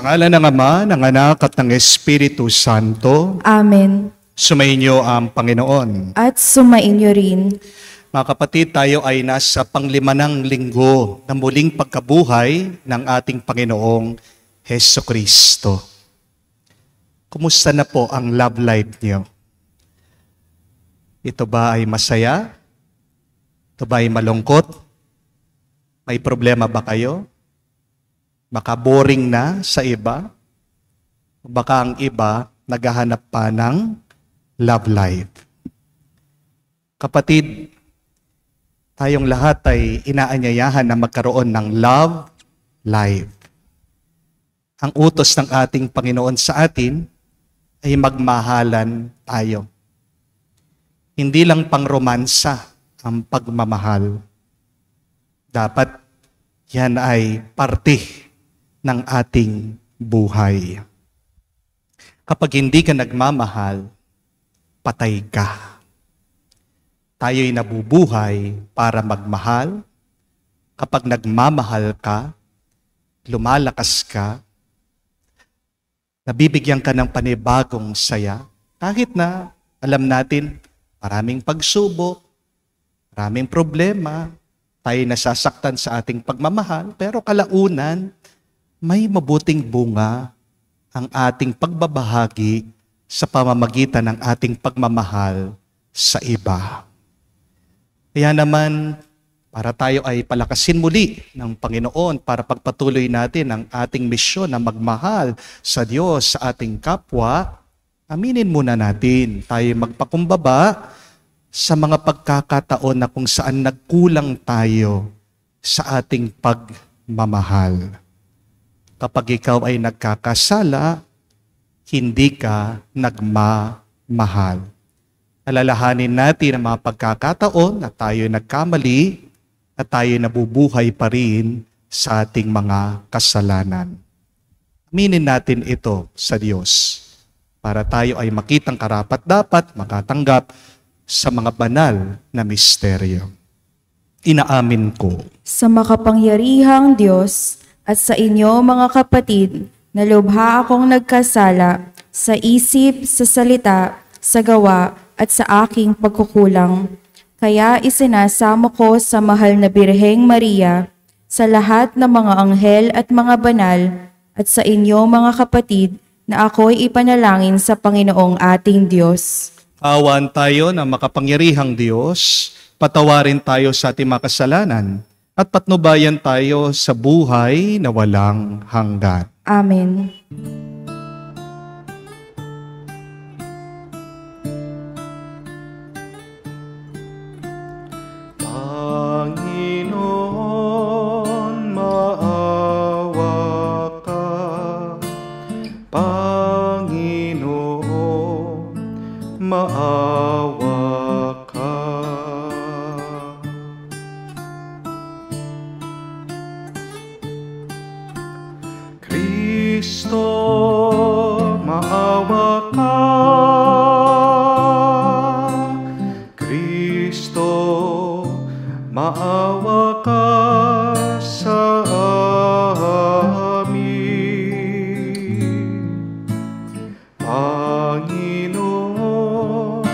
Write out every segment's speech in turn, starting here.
ngalan ng Ama, ng Anak at ng Espiritu Santo. Amen. Sumainyo ang Panginoon. At sumainyo rin. Mga kapatid, tayo ay nasa panglimanang linggo na muling pagkabuhay ng ating Panginoong Hesukristo. Kumusta na po ang love life niyo? Ito ba ay masaya? Ito ba ay malungkot? May problema ba kayo? Baka boring na sa iba? O baka ang iba naghahanap pa ng love life? Kapatid, tayong lahat ay inaanyayahan na magkaroon ng love life. Ang utos ng ating Panginoon sa atin ay magmahalan tayo. Hindi lang pangromansa ang pagmamahal. Dapat yan ay parte ng ating buhay. Kapag hindi ka nagmamahal, patay ka. Tayo'y nabubuhay para magmahal. Kapag nagmamahal ka, lumalakas ka, nabibigyan ka ng panibagong saya. Kahit na alam natin, maraming pagsubok, maraming problema, tayo nasasaktan sa ating pagmamahal, pero kalaunan, may mabuting bunga ang ating pagbabahagi sa pamamagitan ng ating pagmamahal sa iba. Kaya naman, para tayo ay palakasin muli ng Panginoon para pagpatuloy natin ang ating misyon na magmahal sa Diyos, sa ating kapwa, aminin muna natin, tayo magpakumbaba sa mga pagkakataon na kung saan nagkulang tayo sa ating pagmamahal. Kapag ikaw ay nagkakasala, hindi ka nagmamahal. Alalahanin natin ang mga pagkakataon na tayo nagkamali at tayo nabubuhay pa rin sa ating mga kasalanan. Aminin natin ito sa Diyos para tayo ay makitang karapat-dapat makatanggap sa mga banal na misteryo. Inaamin ko Sa makapangyarihang Diyos at sa inyo mga kapatid, na lubha akong nagkasala sa isip, sa salita, sa gawa, at sa aking pagkukulang. Kaya isinasamo ko sa mahal na Birheng Maria, sa lahat ng mga anghel at mga banal, at sa inyo mga kapatid, na ako'y ipanalangin sa Panginoong ating Diyos. awan tayo ng makapangyarihang Diyos, patawarin tayo sa ating mga kasalanan, at patnubayan tayo sa buhay na walang hanggan. Amen. Panginoon, maawa ka. Panginoon, maawa ka. Kristo, maawa ka. Kristo, maawa ka sa amin. Panginoon,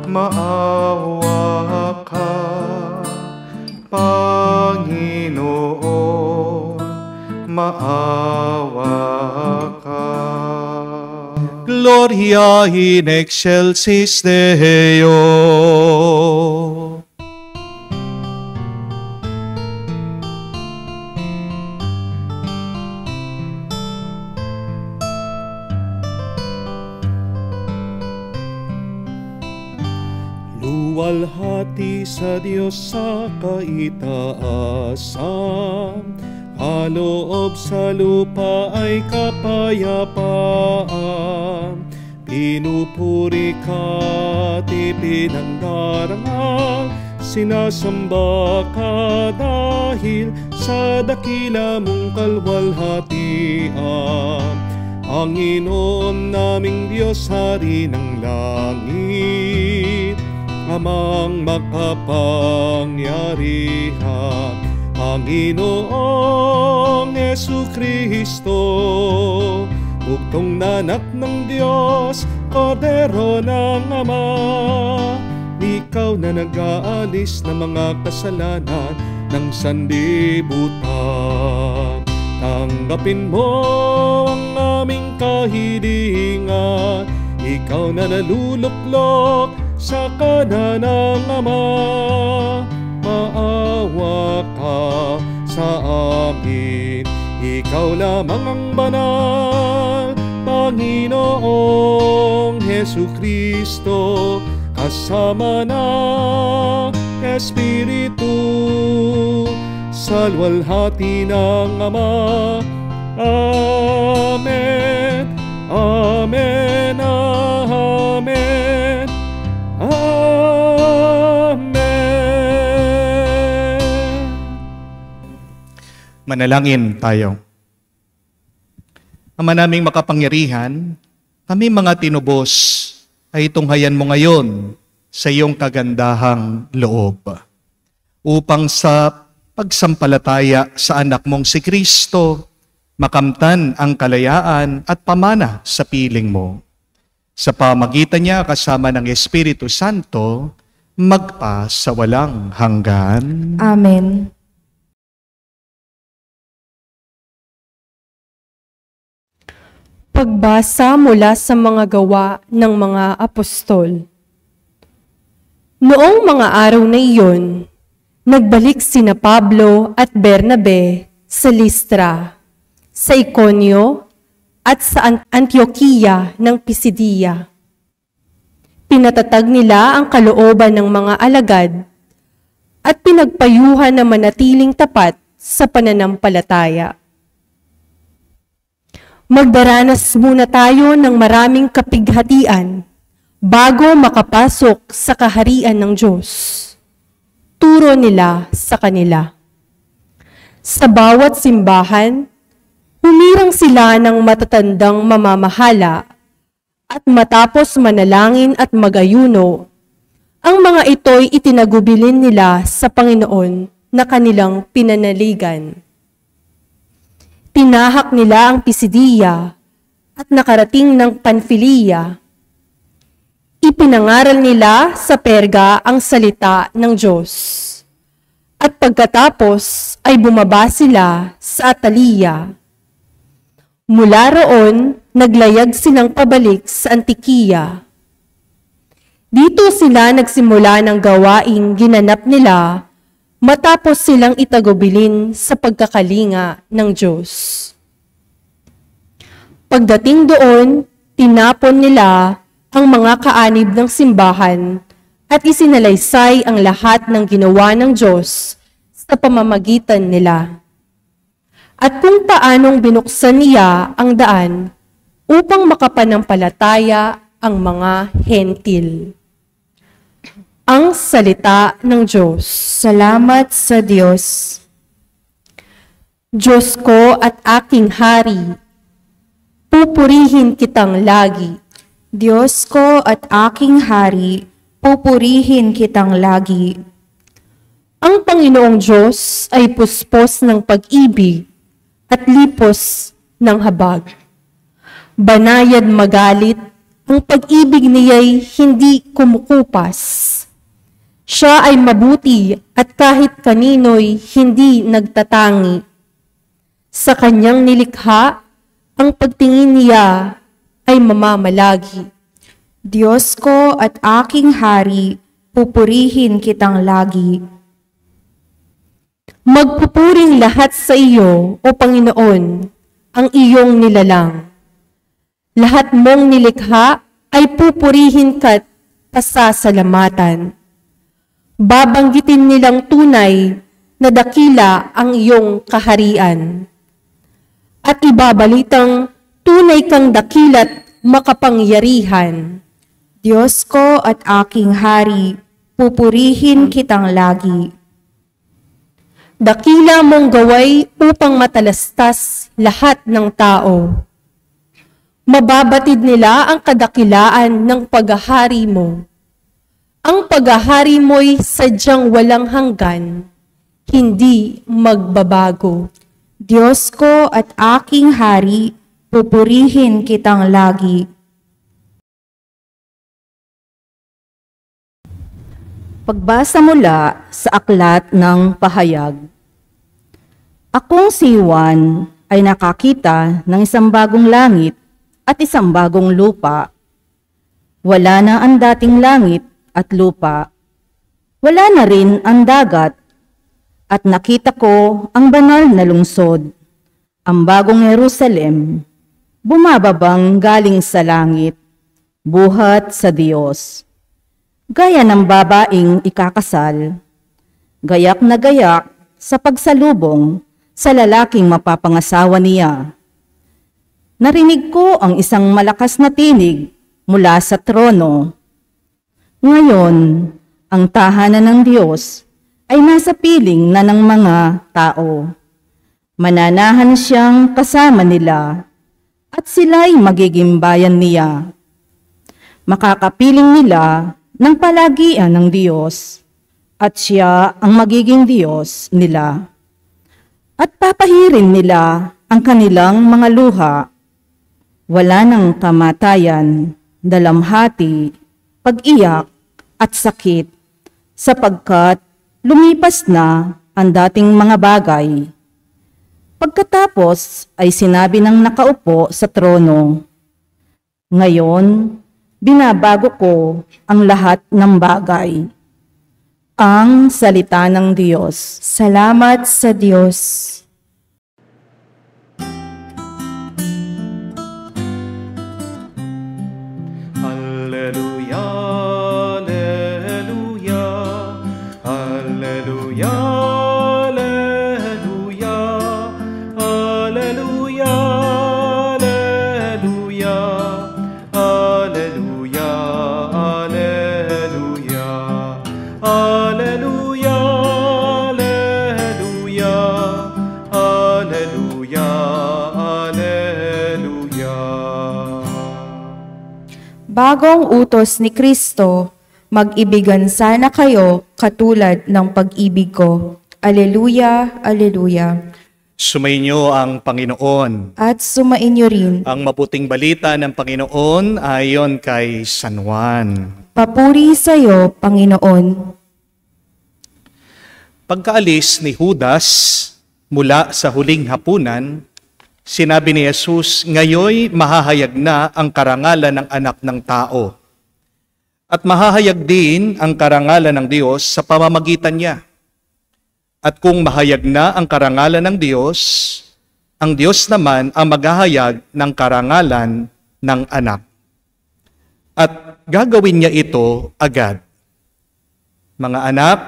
maawa ka. Panginoon, maawa ka. Gloria in excelsis Deo. Luwalhati sa Diyos sa kaitaasan, kaloob sa lupa ay kapayapaan. Pinupuri ka at ipinangdarangal, sinasamba ka dahil sa dakila mong kalwalhatian. Panginoon naming Diyos, Hari ng langit, Amang makapangyarihan, Panginoong Jesucristo, buktong na anak ng Diyos, Kordero ng Ama. Ikaw na nag-aalis ng mga kasalanan ng sanlibutan. Tanggapin mo ang aming kahilingan, ikaw na naluluklok sa kanan ng Ama. Maawa ka sa amin, ikaw lamang ang banal, Panginoong Jesucristo, kasama ng Espiritu, sa luwalhati ng Ama. Amen, amen, amen, amen. Manalangin tayo. Ama naming makapangyarihan, kami mga tinubos ay tunghayan mo ngayon sa iyong kagandahang loob, upang sa pagsampalataya sa anak mong si Kristo, makamtan ang kalayaan at pamana sa piling mo. Sa pamagitan niya kasama ng Espiritu Santo, magpa sa walang hanggan. Amen. Pagbasa mula sa mga gawa ng mga apostol. Noong mga araw na iyon, nagbalik sina Pablo at Bernabe sa Listra, sa Iconio at sa Antioquia ng Pisidia. Pinatatag nila ang kalooban ng mga alagad at pinagpayuhan na manatiling tapat sa pananampalataya. Magdaranas muna tayo ng maraming kapighatian bago makapasok sa kaharian ng Diyos. Turo nila sa kanila. Sa bawat simbahan, humirang sila ng matatandang mamamahala at matapos manalangin at magayuno, ang mga ito'y itinagubilin nila sa Panginoon na kanilang pinanaligan. Tinahak nila ang Pisidia at nakarating ng Panfilia. Ipinangaral nila sa Perga ang salita ng Diyos. At pagkatapos ay bumaba sila sa Atalia. Mula roon, naglayag silang pabalik sa Antikia. Dito sila nagsimula ng gawaing ginanap nila matapos silang itagubilin sa pagkakalinga ng Diyos. Pagdating doon, tinapon nila ang mga kaanib ng simbahan at isinalaysay ang lahat ng ginawa ng Diyos sa pamamagitan nila. At kung paanong binuksan niya ang daan upang makapanampalataya ang mga hentil. Ang salita ng Diyos. Salamat sa Diyos. Diyos ko at aking hari, pupurihin kitang lagi. Diyos ko at aking hari, pupurihin kitang lagi. Ang Panginoong Diyos ay puspos ng pag-ibig at lipos ng habag. Banayad magalit, ang pag-ibig niya'y hindi kumukupas. Siya ay mabuti at kahit kanino'y hindi nagtatangi. Sa kanyang nilikha, ang pagtingin niya ay mamamalagi. Diyos ko at aking hari, pupurihin kitang lagi. Magpupuring lahat sa iyo, O Panginoon, ang iyong nilalang. Lahat mong nilikha ay pupurihin ka't pasasalamatan. Babanggitin nilang tunay na dakila ang iyong kaharian. At ibabalitang tunay kang dakila't makapangyarihan. Diyos ko at aking hari, pupurihin kitang lagi. Dakila mong gaway upang matalastas lahat ng tao. Mababatid nila ang kadakilaan ng paghahari mo. Ang paghahari mo'y sadyang walang hanggan, hindi magbabago. Diyos ko at aking hari, pupurihin kitang lagi. Pagbasa mula sa aklat ng pahayag. Akong si Juan ay nakakita ng isang bagong langit at isang bagong lupa. Wala na ang dating langit at lupa. Wala na rin ang dagat. At nakita ko ang banal na lungsod, ang bagong Jerusalem, bumababang galing sa langit, buhat sa Diyos. Gaya ng babaeng ikakasal, gayak na gayak sa pagsalubong sa lalaking mapapangasawa niya. Narinig ko ang isang malakas na tinig mula sa trono. Ngayon, ang tahanan ng Diyos ay nasa piling na ng mga tao. Mananahan siyang kasama nila at sila'y magiging bayan niya. Makakapiling nila ng palagian ng Diyos at siya ang magiging Diyos nila. At papahirin nila ang kanilang mga luha. Wala ng kamatayan, dalamhati, pag-iyak at sakit, sapagkat lumipas na ang dating mga bagay. Pagkatapos ay sinabi ng nakaupo sa trono, ngayon, binabago ko ang lahat ng bagay. Ang salita ng Diyos. Salamat sa Diyos. Alleluia, alleluia, alleluia, alleluia, alleluia, alleluia, alleluia, alleluia, alleluia, alleluia, alleluia, alleluia. Bagong utos ni Kristo, mag-ibigan sana kayo katulad ng pag-ibig ko. Aleluya, aleluya. Sumainyo ang Panginoon. At sumainyo rin. Ang mabuting balita ng Panginoon ayon kay San Juan. Papuri sa iyo, Panginoon. Pagkaalis ni Judas mula sa huling hapunan, sinabi ni Jesus, ngayoy mahahayag na ang karangalan ng anak ng tao. At mahahayag din ang karangalan ng Diyos sa pamamagitan niya. At kung mahayag na ang karangalan ng Diyos, ang Diyos naman ang maghahayag ng karangalan ng anak. At gagawin niya ito agad. Mga anak,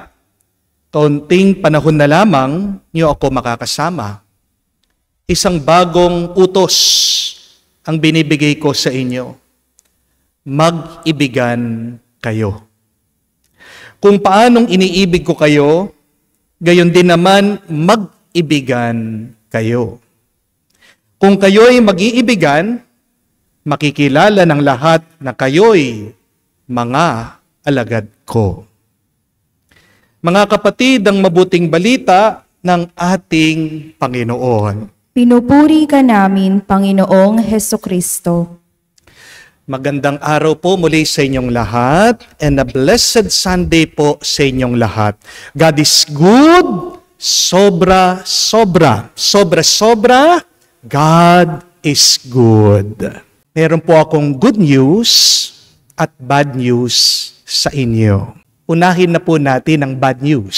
kaunting panahon na lamang niyo ako makakasama. Isang bagong utos ang binibigay ko sa inyo. Mag-ibigan kayo. Kung paanong iniibig ko kayo, gayon din naman mag-ibigan kayo. Kung kayo'y mag-iibigan, makikilala ng lahat na kayo'y mga alagad ko. Mga kapatid, ang mabuting balita ng ating Panginoon. Pinupuri ka namin, Panginoong Hesukristo. Magandang araw po muli sa inyong lahat and a blessed Sunday po sa inyong lahat. God is good, sobra, God is good. Meron po akong good news at bad news sa inyo. Unahin na po natin ang bad news.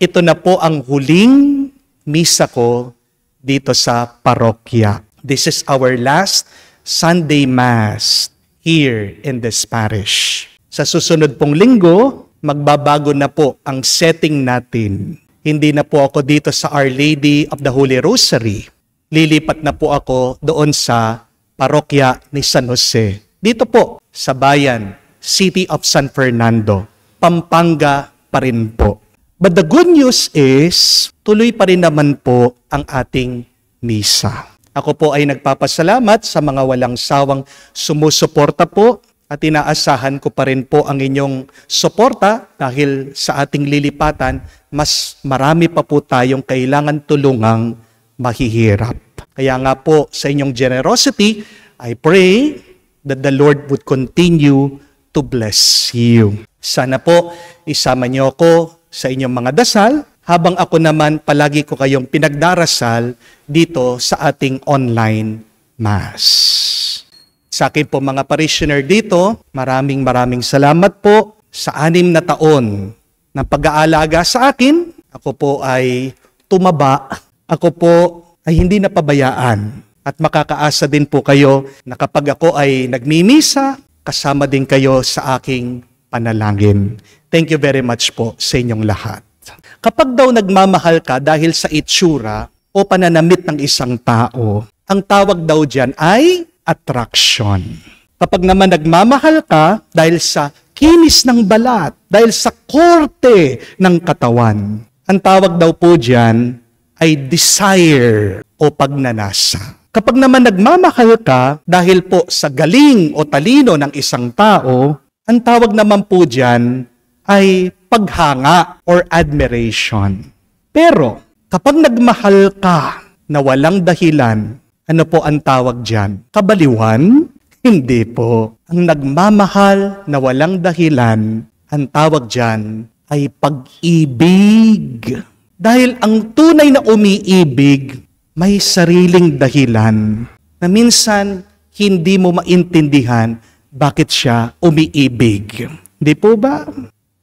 Ito na po ang huling misa ko dito sa parokya. This is our last Sunday Mass here in this parish. Sa susunod pong linggo, magbabago na po ang setting natin. Hindi na po ako dito sa Our Lady of the Holy Rosary. Lilipat na po ako doon sa parokya ni San Jose. Dito po sa bayan, City of San Fernando. Pampanga pa rin po. But the good news is, tuloy pa rin naman po ang ating misa. Ako po ay nagpapasalamat sa mga walang sawang sumusuporta po at inaasahan ko pa rin po ang inyong suporta dahil sa ating lilipatan, mas marami pa po tayong kailangan tulungang mahihirap. Kaya nga po, sa inyong generosity, I pray that the Lord would continue to bless you. Sana po, isama niyo ako sa inyong mga dasal, habang ako naman palagi ko kayong pinagdarasal dito sa ating online Mass. Sa akin po mga parishioner dito, maraming salamat po sa 6 na taon ng pag-aalaga sa akin. Ako po ay tumaba. Ako po ay hindi napabayaan. At makakaasa din po kayo na kapag ako ay nagmimisa, kasama din kayo sa aking panalangin. Thank you very much po sa inyong lahat. Kapag daw nagmamahal ka dahil sa itsura o pananamit ng isang tao, ang tawag daw dyan ay attraction. Kapag naman nagmamahal ka dahil sa kinis ng balat, dahil sa korte ng katawan, ang tawag daw po dyan ay desire o pagnanasa. Kapag naman nagmamahal ka dahil po sa galing o talino ng isang tao, ang tawag naman po dyan ay paghanga or admiration. Pero kapag nagmahal ka na walang dahilan, ano po ang tawag dyan? Kabaliwan? Hindi po. Ang nagmamahal na walang dahilan, ang tawag dyan ay pag-ibig. Dahil ang tunay na umiibig, may sariling dahilan na minsan hindi mo maintindihan bakit siya umiibig. Hindi po ba?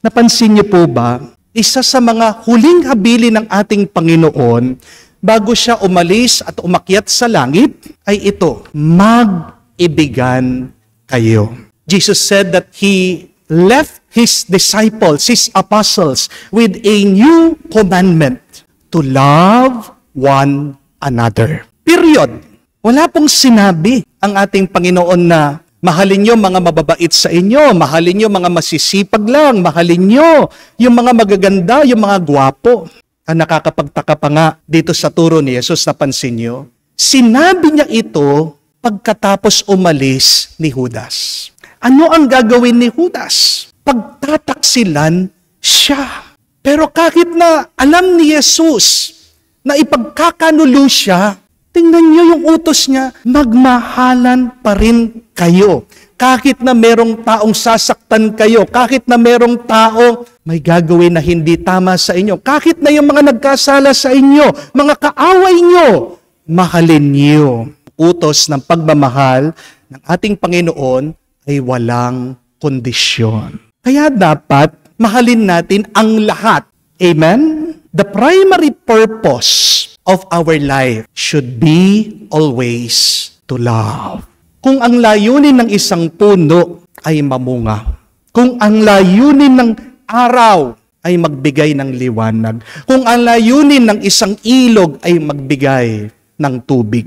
Napansin niyo po ba? Isa sa mga huling habilin ng ating Panginoon bago siya umalis at umakyat sa langit ay ito, mag-ibigan kayo. Jesus said that He left His disciples, His apostles, with a new commandment to love one another. Period. Wala pong sinabi ang ating Panginoon na mahalin nyo mga mababait sa inyo, mahalin nyo mga masisipag lang, mahalin nyo yung mga magaganda, yung mga gwapo. Ang nakakapagtaka pa nga dito sa turo ni Jesus, napansin nyo, sinabi niya ito pagkatapos umalis ni Judas. Ano ang gagawin ni Judas? Pagtataksilan siya. Pero kahit na alam ni Jesus na ipagkakanulo siya, tingnan niyo yung utos niya, magmahalan pa rin kayo. Kahit na merong taong sasaktan kayo, kahit na merong tao may gagawin na hindi tama sa inyo, kahit na yung mga nagkasala sa inyo, mga kaaway nyo, mahalin niyo. Utos ng pagmamahal ng ating Panginoon ay walang kondisyon. Kaya dapat mahalin natin ang lahat. Amen? The primary purpose of our life should be always to love. Kung ang layunin ng isang puno ay mamunga, kung ang layunin ng araw ay magbigay ng liwanag, kung ang layunin ng isang ilog ay magbigay ng tubig,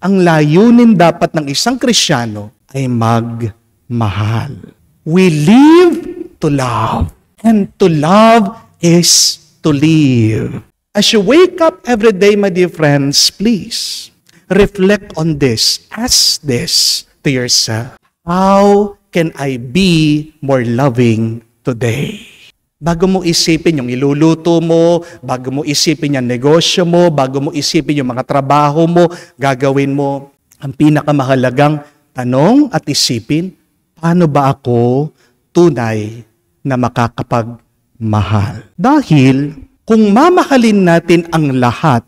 ang layunin dapat ng isang Kristiyano ay magmahal. We live to love, and to love is to live. As you wake up every day, my dear friends, please reflect on this. Ask this to yourself. How can I be more loving today? Bago mo isipin yung iluluto mo, bago mo isipin yung negosyo mo, bago mo isipin yung mga trabaho mo, gagawin mo, ang pinakamahalagang tanong at isipin, paano ba ako tunay na makakapagmahal? Dahil kung mamahalin natin ang lahat,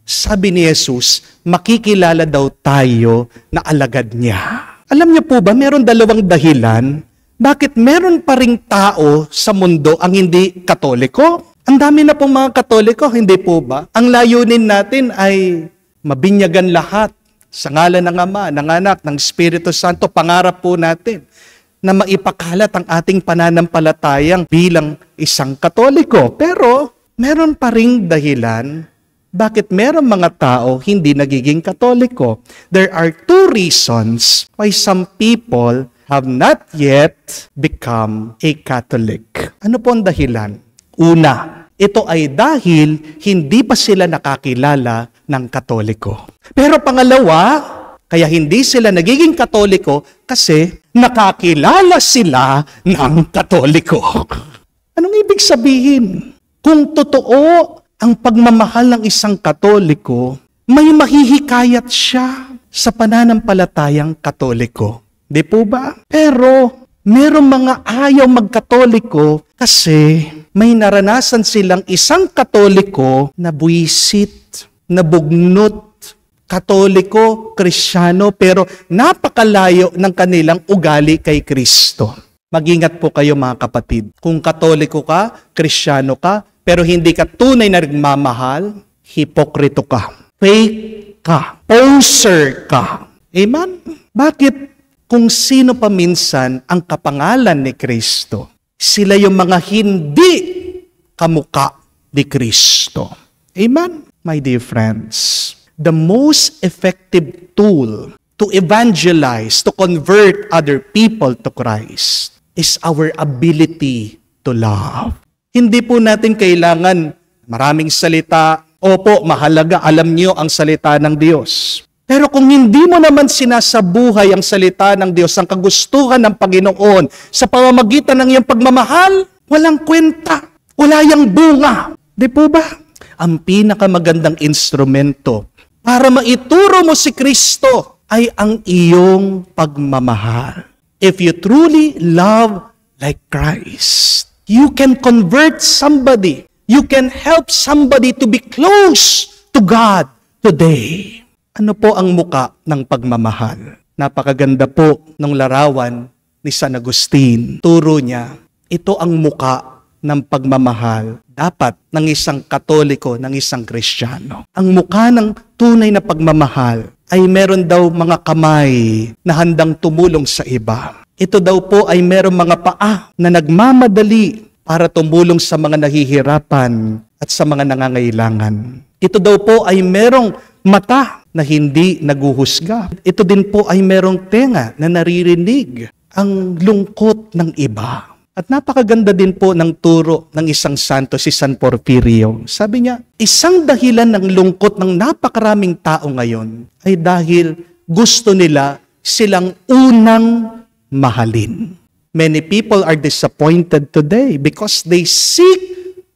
sabi ni Jesus, makikilala daw tayo na alagad niya. Alam niyo po ba, meron 2 dahilan bakit meron pa ring tao sa mundo ang hindi Katoliko? Ang dami na pong mga Katoliko, hindi po ba? Ang layunin natin ay mabinyagan lahat sa ngalan ng Ama, ng Anak, ng Espiritu Santo. Pangarap po natin na maipakalat ang ating pananampalatayang bilang isang Katoliko. Pero meron pa ring dahilan bakit meron mga tao hindi nagiging Katoliko. There are 2 reasons why some people have not yet become a Catholic. Ano po ang dahilan? Una, ito ay dahil hindi pa sila nakakilala ng Katoliko. Pero pangalawa, kaya hindi sila nagiging Katoliko kasi nakakilala sila ng Katoliko. Anong ibig sabihin? Kung totoo ang pagmamahal ng isang Katoliko, may mahihikayat siya sa pananampalatayang Katoliko. Di po ba? Pero merong mga ayaw magkatoliko kasi may naranasan silang isang Katoliko na buwisit, na bugnot, Katoliko, Kristiyano, pero napakalayo ng kanilang ugali kay Kristo. Mag-ingat po kayo mga kapatid. Kung Katoliko ka, Kristiyano ka, pero hindi ka tunay na nagmamahal, hipokrito ka. Fake ka. Poser ka. Amen? Bakit kung sino pa minsan ang kapangalan ni Kristo, sila yung mga hindi kamuka ni Kristo. Amen? My dear friends, the most effective tool to evangelize, to convert other people to Christ is our ability to love. Hindi po natin kailangan maraming salita. Opo, mahalaga, alam niyo ang salita ng Diyos. Pero kung hindi mo naman sinasabuhay ang salita ng Diyos, ang kagustuhan ng Panginoon sa pamamagitan ng iyong pagmamahal, walang kwenta, wala yang bunga. Di po ba? Ang pinakamagandang instrumento para maituro mo si Kristo ay ang iyong pagmamahal. If you truly love like Christ, you can convert somebody. You can help somebody to be close to God today. Ano po ang muka ng pagmamahal? Napakaganda po ng larawan ni San Agustin. Turo niya, ito ang muka ng pagmamahal dapat ng isang Katoliko, ng isang Kristiyano. Ang muka ng tunay na pagmamahal ay meron daw mga kamay na handang tumulong sa iba. Ito daw po ay meron mga paa na nagmamadali para tumulong sa mga nahihirapan at sa mga nangangailangan. Ito daw po ay merong mata na hindi naguhusga. Ito din po ay merong tenga na naririnig ang lungkot ng iba. At napakaganda din po ng turo ng isang santo, si San Porfirio. Sabi niya, isang dahilan ng lungkot ng napakaraming tao ngayon ay dahil gusto nila silang unang mahalin. Many people are disappointed today because they seek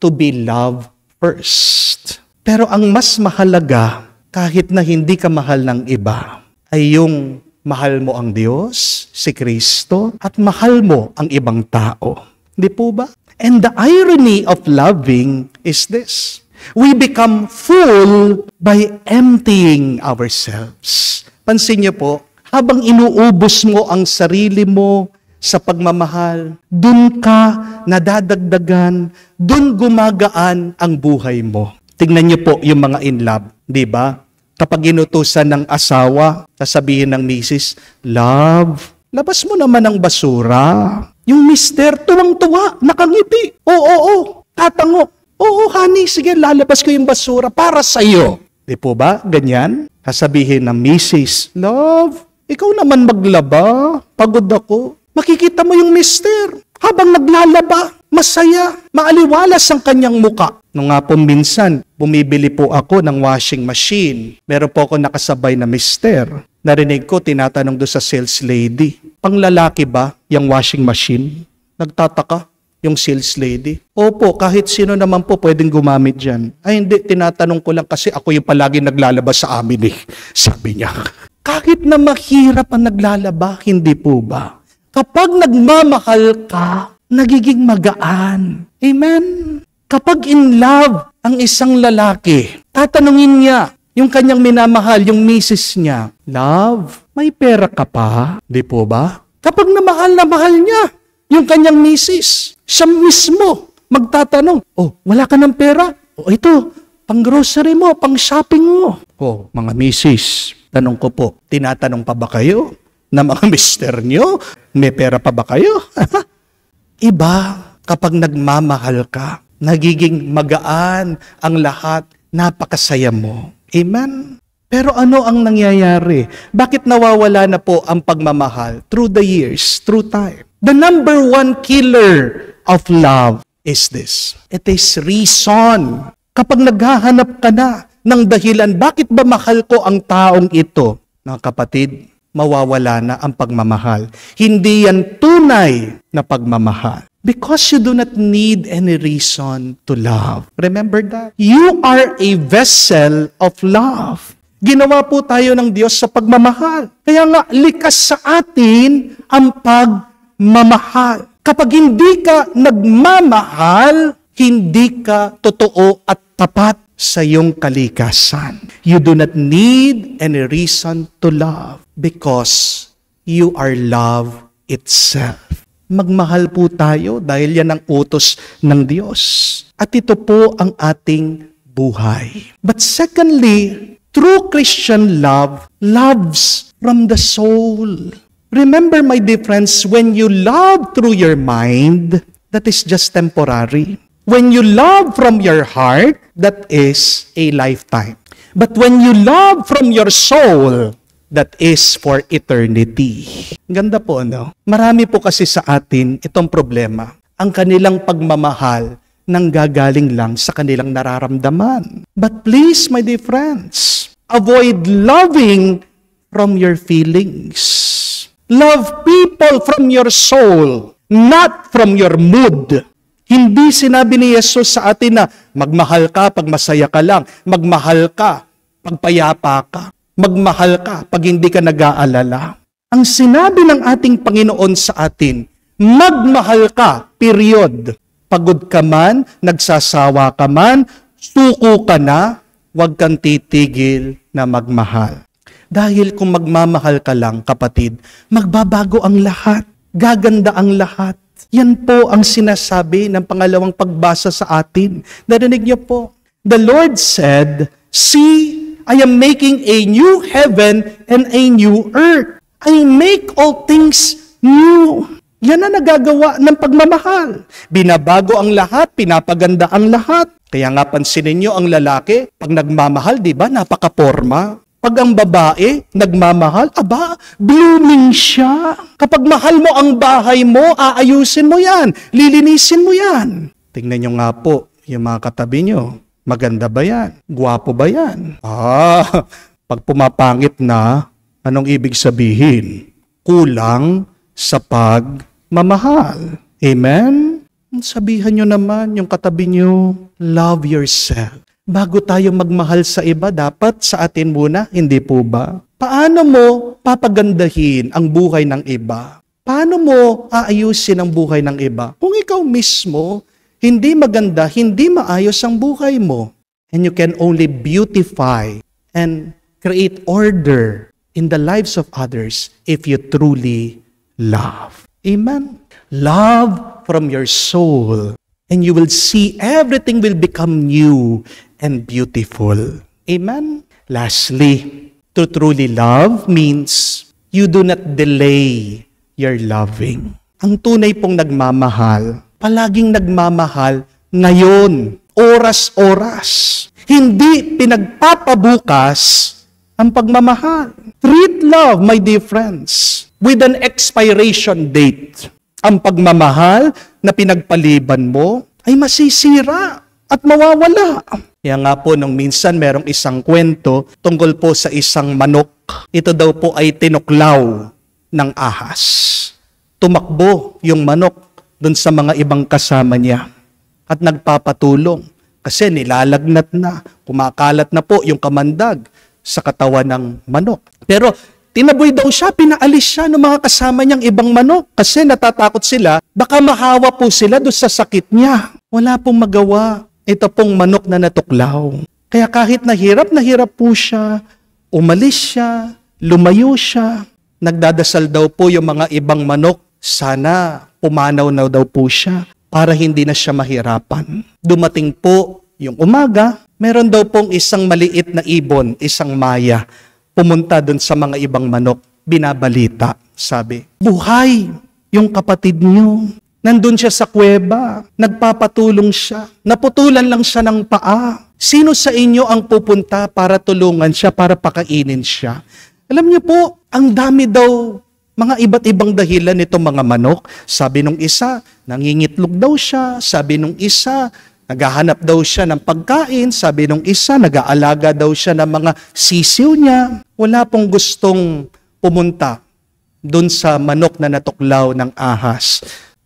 to be loved first. Pero ang mas mahalaga, kahit na hindi ka mahal ng iba, ay yung mahal mo ang Diyos, si Kristo, at mahal mo ang ibang tao. Di po ba? And the irony of loving is this. We become full by emptying ourselves. Pansin niyo po, habang inuubos mo ang sarili mo sa pagmamahal, dun ka nadadagdagan, dun gumagaan ang buhay mo. Tingnan niyo po yung mga in love, di ba? Kapag inutusan ng asawa, sasabihin ng misis, love, labas mo naman ang basura. Yung mister, tuwang-tuwa, nakangiti. Oo, tatango. Oo, honey, sige, lalabas ko yung basura para sa'yo. Di po ba? Ganyan? Sasabihin ng misis, love, ikaw naman maglaba. Pagod ako. Makikita mo yung mister. Habang naglalaba, masaya, maaliwalas ang kanyang muka. Nung nga po minsan, bumibili po ako ng washing machine. Meron po ako nakasabay na mister. Narinig ko, tinatanong doon sa sales lady, panglalaki ba yung washing machine? Nagtataka yung sales lady. Opo, kahit sino naman po pwedeng gumamit dyan. Ay hindi, tinatanong ko lang kasi ako yung palagi naglalaba sa amin eh. Sabi niya. Kahit na mahirap ang naglalaba, hindi po ba? Kapag nagmamahal ka, nagiging magaan. Amen? Kapag in love ang isang lalaki, tatanungin niya yung kanyang minamahal, yung misis niya, love, may pera ka pa? Di po ba? Kapag na mahal niya yung kanyang misis, siya mismo magtatanong, oh, wala ka ng pera? Oh, ito, pang grocery mo, pang shopping mo. Oh, mga misis, tanong ko po, tinatanong pa ba kayo na mga mister nyo? May pera pa ba kayo? Iba, kapag nagmamahal ka, nagiging magaan ang lahat, napakasaya mo. Amen? Pero ano ang nangyayari? Bakit nawawala na po ang pagmamahal? Through the years, through time. The number one killer of love is this. It is reason. Kapag naghahanap ka na ng dahilan, bakit ba mahal ko ang taong ito? Mga kapatid, mawawala na ang pagmamahal. Hindi yan tunay na pagmamahal. Because you do not need any reason to love. Remember that? You are a vessel of love. Ginawa po tayo ng Diyos sa pagmamahal. Kaya nga, likas sa atin ang pagmamahal. Kapag hindi ka nagmamahal, hindi ka totoo at tapat sa iyong kalikasan. You do not need any reason to love because you are love itself. Magmahal po tayo dahil yan ang utos ng Diyos. At ito po ang ating buhay. But secondly, true Christian love loves from the soul. Remember, my dear friends, when you love through your mind, that is just temporary. When you love from your heart, that is a lifetime. But when you love from your soul, that is for eternity. Ganda po, no? Marami po kasi sa atin itong problema. Ang kanilang pagmamahal nanggagaling lang sa kanilang nararamdaman. But please, my dear friends, avoid loving from your feelings. Love people from your soul, not from your mood. Hindi sinabi ni Jesus sa atin na magmahal ka pag masaya ka lang, magmahal ka pag payapa ka, magmahal ka pag hindi ka nag-aalala. Ang sinabi ng ating Panginoon sa atin, magmahal ka, period. Pagod ka man, nagsasawa ka man, suko ka na, huwag kang titigil na magmahal. Dahil kung magmamahal ka lang, kapatid, magbabago ang lahat, gaganda ang lahat. Yan po ang sinasabi ng pangalawang pagbasa sa atin. Narinig niyo po. The Lord said, "See, I am making a new heaven and a new earth. I make all things new." Yan ang nagagawa ng pagmamahal. Binabago ang lahat, pinapaganda ang lahat. Kaya nga pansinin niyo ang lalaki, pag nagmamahal, di ba, napaka-porma. Pag ang babae, nagmamahal, aba, blooming siya. Kapag mahal mo ang bahay mo, aayusin mo yan, lilinisin mo yan. Tingnan nyo nga po, yung mga katabi nyo, maganda ba yan? Gwapo ba yan? Pag pumapangit na, anong ibig sabihin? Kulang sa pagmamahal. Amen? Sabihan nyo naman yung katabi nyo, love yourself. Bago tayo magmahal sa iba, dapat sa atin muna, hindi po ba? Paano mo papagandahin ang buhay ng iba? Paano mo aayusin ang buhay ng iba? Kung ikaw mismo, hindi maganda, hindi maayos ang buhay mo. And you can only beautify and create order in the lives of others if you truly love. Amen? Love from your soul. And you will see everything will become new and beautiful. Amen? Lastly, to truly love means you do not delay your loving. Ang tunay pong nagmamahal, palaging nagmamahal ngayon, oras-oras. Hindi pinagpapabukas ang pagmamahal. Treat love, my dear friends, with an expiration date. Ang pagmamahal na pinagpaliban mo ay masisira at mawawala. Kaya nga po, nung minsan merong isang kwento tungkol po sa isang manok. Ito daw po ay tinuklaw ng ahas. Tumakbo yung manok dun sa mga ibang kasama niya at nagpapatulong kasi nilalagnat na, kumakalat na po yung kamandag sa katawan ng manok. Pero tinaboy daw siya, pinaalis siya ng mga kasama niyang ibang manok kasi natatakot sila, baka mahawa po sila doon sa sakit niya. Wala pong magawa. Ito pong manok na natuklaw. Kaya kahit na hirap po siya, umalis siya, lumayo siya. Nagdadasal daw po yung mga ibang manok, sana pumanaw na daw po siya para hindi na siya mahirapan. Dumating po yung umaga, meron daw pong isang maliit na ibon, isang maya, pumunta dun sa mga ibang manok, binabalita, sabi, buhay yung kapatid niyo. Nandun siya sa kuweba, nagpapatulong siya, naputulan lang siya ng paa. Sino sa inyo ang pupunta para tulungan siya, para pakainin siya? Alam niyo po, ang dami daw, mga iba't ibang dahilan nitong mga manok. Sabi nung isa, nangingitlog daw siya. Sabi nung isa, naghahanap daw siya ng pagkain. Sabi nung isa, nag-aalaga daw siya ng mga sisiw niya. Wala pong gustong pumunta doon sa manok na natuklaw ng ahas.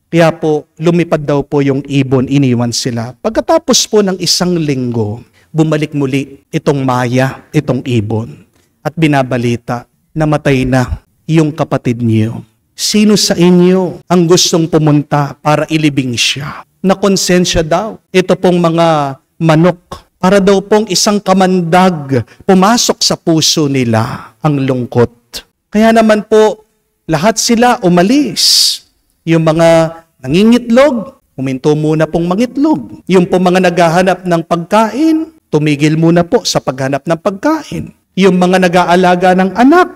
Kaya po, lumipad daw po yung ibon, iniwan sila. Pagkatapos po ng isang linggo, bumalik muli itong maya, itong ibon. at binabalita, namatay na yung kapatid niyo. Sino sa inyo ang gustong pumunta para ilibing siya? Nakonsensya daw. Ito pong mga manok, para daw pong isang kamandag, pumasok sa puso nila ang lungkot. Kaya naman po, lahat sila umalis. Yung mga nangingitlog, huminto muna pong mangitlog. Yung po mga naghahanap ng pagkain, tumigil muna po sa paghanap ng pagkain. Yung mga nag-aalaga ng anak,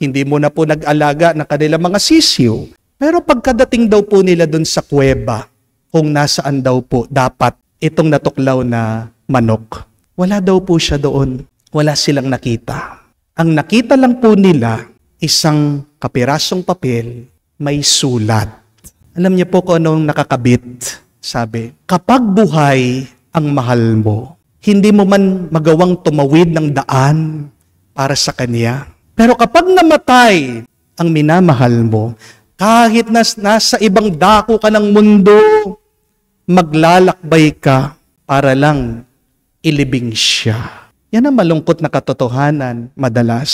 hindi muna po nag-alaga ng kanilang mga sisiw. Pero pagkadating daw po nila dun sa kuweba, kung nasaan daw po dapat itong natuklaw na manok, wala daw po siya doon. Wala silang nakita. Ang nakita lang po nila, isang kapirasong papel, may sulat. Alam niyo po kung anong nakakabit. Sabi, kapag buhay ang mahal mo, hindi mo man magawang tumawid ng daan para sa kanya. Pero kapag namatay ang minamahal mo, kahit nasa ibang dako ka ng mundo, maglalakbay ka para lang ilibing siya. Yan ang malungkot na katotohanan madalas.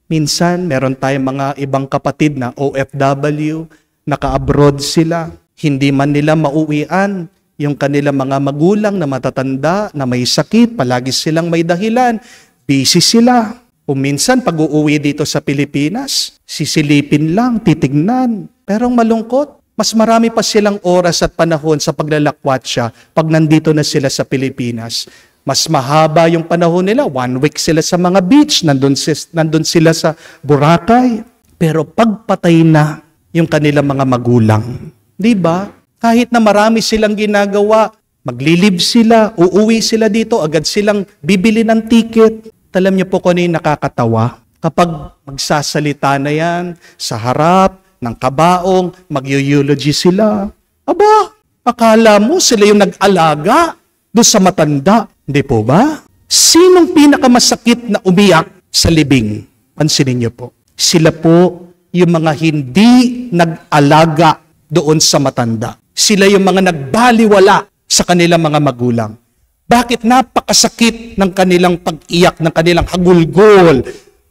Minsan, meron tayong mga ibang kapatid na OFW, naka-abroad sila, hindi man nila mauwian yung kanilang mga magulang na matatanda, na may sakit, palagi silang may dahilan, busy sila. O minsan, pag uuwi dito sa Pilipinas, sisilipin lang, titignan. Pero ang malungkot, mas marami pa silang oras at panahon sa paglalakwatsa pag nandito na sila sa Pilipinas. Mas mahaba yung panahon nila, 1 week sila sa mga beach, nandun sila sa Boracay. Pero pagpatay na yung kanilang mga magulang, di ba? Kahit na marami silang ginagawa, maglilib sila, uuwi sila dito, agad silang bibili ng ticket. Alam niyo po kung ano yung nakakatawa? Kapag magsasalita na yan sa harap ng kabaong, mag-eulogy sila. Aba, akala mo sila yung nag-alaga doon sa matanda. Hindi po ba? Sinong pinakamasakit na umiyak sa libing? Pansinin niyo po. Sila po yung mga hindi nag-alaga doon sa matanda. Sila yung mga nagbaliwala sa kanilang mga magulang. Bakit napakasakit ng kanilang pag-iyak, ng kanilang hagulgol?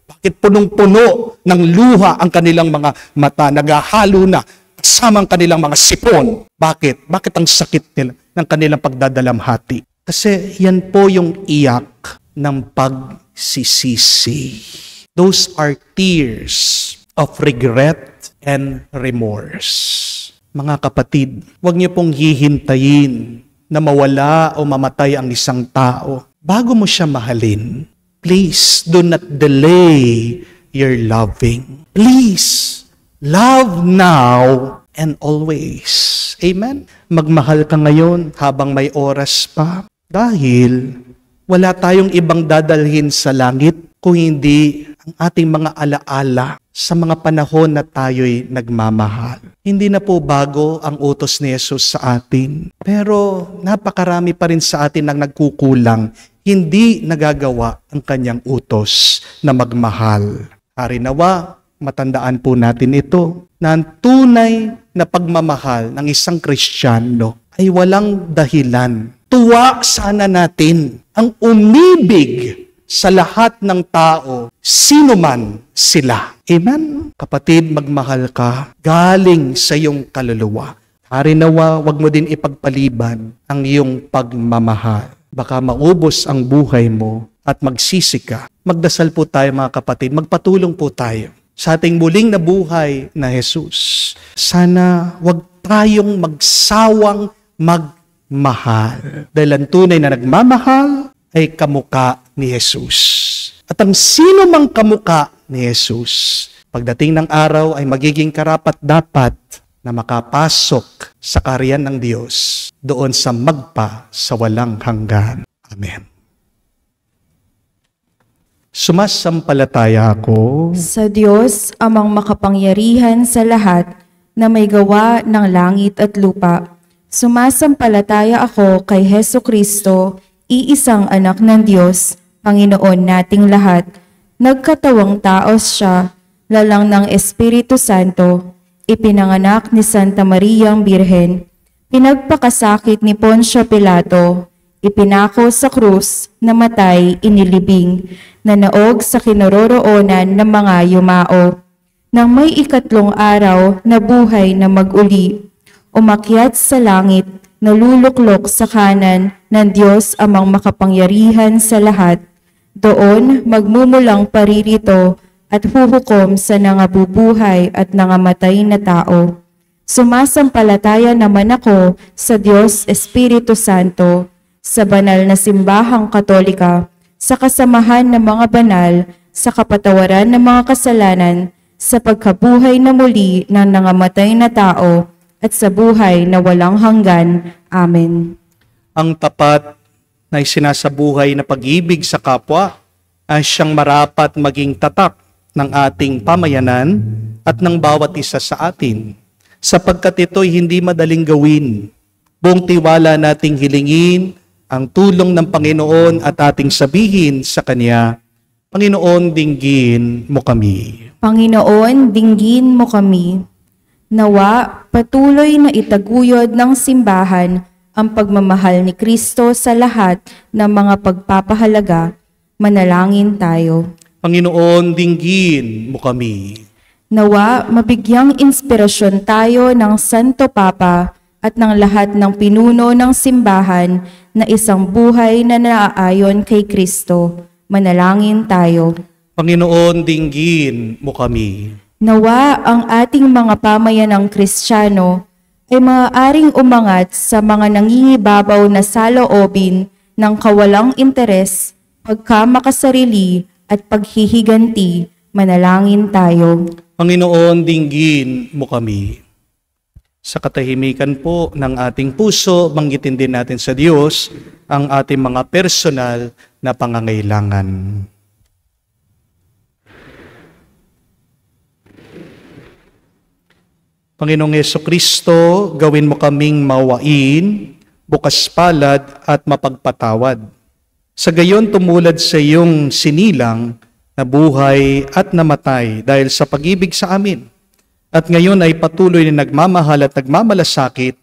Bakit punong-puno ng luha ang kanilang mga mata, naghahalo na kasama ang kanilang mga sipon? Bakit? Bakit ang sakit nila ng kanilang pagdadalamhati? Kasi yan po yung iyak ng pagsisisi. Those are tears of regret and remorse. Mga kapatid, huwag niyo pong hihintayin na mawala o mamatay ang isang tao bago mo siya mahalin. Please do not delay your loving. Please, love now and always. Amen? Magmahal ka ngayon habang may oras pa. Dahil wala tayong ibang dadalhin sa langit kung hindi ang ating mga alaala sa mga panahon na tayo'y nagmamahal. Hindi na po bago ang utos ni Jesus sa atin. Pero napakarami pa rin sa atin ang nagkukulang, hindi nagagawa ang kanyang utos na magmahal. Harinawa, matandaan po natin ito, na ang tunay na pagmamahal ng isang Kristiyano ay walang dahilan. Tuwa sana natin ang umibig sa lahat ng tao, sino man sila. Amen? Kapatid, magmahal ka galing sa iyong kaluluwa. Harinawa, wag mo din ipagpaliban ang iyong pagmamahal. Baka maubos ang buhay mo at magsisi ka. Magdasal po tayo mga kapatid, magpatulong po tayo sa ating muling nabuhay na Jesus. Sana wag tayong magsawang magmahal. Dahil ang tunay na nagmamahal ay kamuka ni Jesus. At ang sino mang kamuka ni Jesus, pagdating ng araw ay magiging karapat-dapat na makapasok sa kaharian ng Diyos doon sa magpa sa walang hanggan. Amen. Sumasampalataya ako Sa Diyos, amang makapangyarihan sa lahat na may gawa ng langit at lupa. Sumasampalataya ako kay Hesu Kristo, iisang anak ng Diyos, Panginoon nating lahat. Nagkatawang tao siya, lalang ng Espiritu Santo, ipinanganak ni Santa Mariang Birhen, pinagpakasakit ni Poncio Pilato, ipinako sa krus, namatay, inilibing, nanaog sa kinaroroonan ng mga yumao. Nang may ikatlong araw, nabuhay na mag-uli, umakyat sa langit, naluluklok sa kanan ng Diyos amang makapangyarihan sa lahat. Doon magmumulang paririto at huhukom sa nangabubuhay at nangamatay na tao. Sumasampalataya naman ako sa Diyos Espiritu Santo, sa banal na simbahang Katolika, sa kasamahan ng mga banal, sa kapatawaran ng mga kasalanan, sa pagkabuhay na muli ng nangamatay na tao, at sa buhay na walang hanggan. Amen. Ang tapat na isinasabuhay na pag-ibig sa kapwa ay siyang marapat maging tatak ng ating pamayanan at ng bawat isa sa atin, sapagkat ito'y hindi madaling gawin. Buong tiwala nating hilingin ang tulong ng Panginoon at ating sabihin sa Kanya, Panginoon, dinggin mo kami. Panginoon, dinggin mo kami. Nawa, patuloy na itaguyod ng simbahan ang pagmamahal ni Kristo sa lahat ng mga pagpapahalaga. Manalangin tayo. Panginoon, dinggin mo kami. Nawa, mabigyang inspirasyon tayo ng Santo Papa at ng lahat ng pinuno ng simbahan na isang buhay na naaayon kay Kristo. Manalangin tayo. Panginoon, dinggin mo kami. Nawa ang ating mga pamayanang Kristiyano ay maaaring umangat sa mga nangingibabaw na saloobin ng kawalang interes, pagkamakasarili at paghihiganti. Manalangin tayo. Panginoon, dinggin mo kami. Sa katahimikan po ng ating puso, banggitin din natin sa Diyos ang ating mga personal na pangangailangan. Panginoong Jesucristo, gawin mo kaming mawain, bukas palad at mapagpatawad. Sa gayon tumulad sa iyong sinilang na buhay at namatay dahil sa pag-ibig sa amin. At ngayon ay patuloy na nagmamahal at nagmamalasakit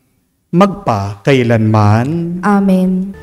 magpa kailanman. Amen.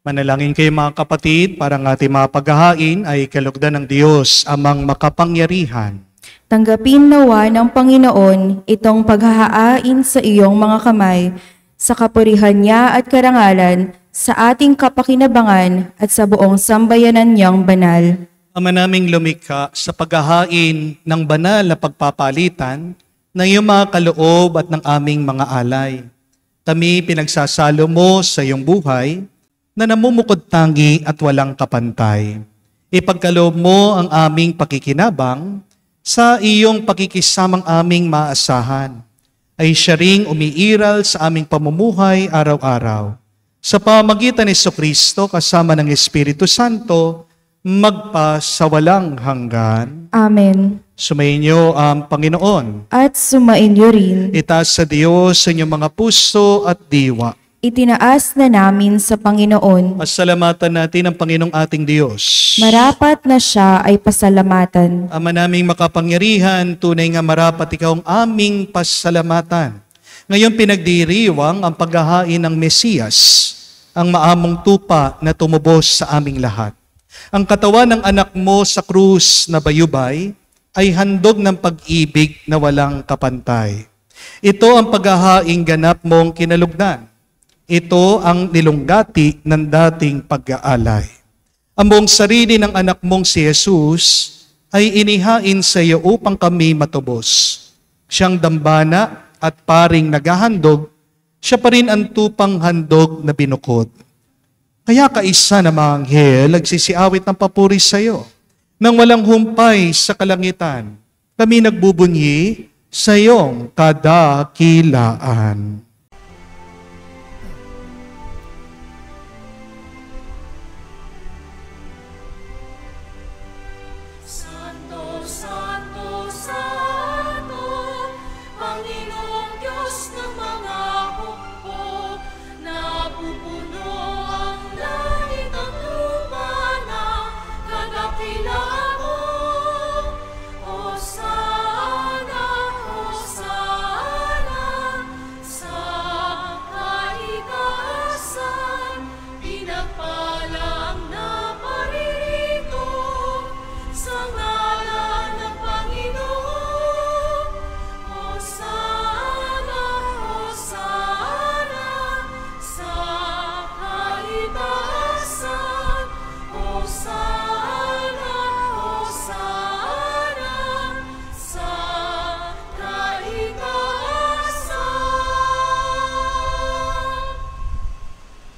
Manalangin kayo mga kapatid, para ang ating mga paghahain ay kalugdan ng Diyos, amang makapangyarihan. Tanggapin nawa ng Panginoon itong paghahain sa iyong mga kamay, sa kapurihan niya at karangalan, sa ating kapakinabangan at sa buong sambayanan niyang banal. Ama naming lumikha, sa paghahain ng banal na pagpapalitan ng iyong mga kaloob at ng aming mga alay. Kami pinagsasalo mo sa iyong buhay na namumukod tangi at walang kapantay. Ipagkaloob mo ang aming pakikinabang sa iyong pakikisamang aming maasahan. Ay siya ring umiiral sa aming pamumuhay araw-araw. Sa pamamagitan ni Jesucristo kasama ng Espiritu Santo, magpa sa walang hanggan. Amen. Sumainyo ang Panginoon. At sumainyo rin. Itaas sa Diyos sa inyong mga puso at diwa. Itinaas na namin sa Panginoon. Pasalamatan natin ang Panginoong ating Diyos. Marapat na siya ay pasalamatan. Ama naming makapangyarihan, tunay nga marapat ikaw ang aming pasalamatan. Ngayon pinagdiriwang ang paghahain ng Mesiyas, ang maamong tupa na tumubos sa aming lahat. Ang katawan ng anak mo sa krus na bayubay ay handog ng pag-ibig na walang kapantay. Ito ang paghahaing ganap mong kinalugdan. Ito ang nilunggati ng dating pag-aalay. Ang buong sarili ng anak mong si Jesus ay inihain sa iyo upang kami matubos. Siyang dambana at paring naghahandog, siya pa rin ang tupang handog na binukod. Kaya kaisa na mga anghel nagsisiawit ng papuri sa iyo. Nang walang humpay sa kalangitan, kami nagbubunyi sa iyong kadakilaan. Santo, Santo, Santo, Panginoong Diyos ng mga hukbo, napupuno ang langit at lupa ng kadakilaan mo. Hosana, Hosana, sa kaitaasan, pinagpala ang naparirito sa ngalan ng Panginoon. Hosana, Hosana, sa kaitaasan. Hosana, Hosana, sa kaitaasan.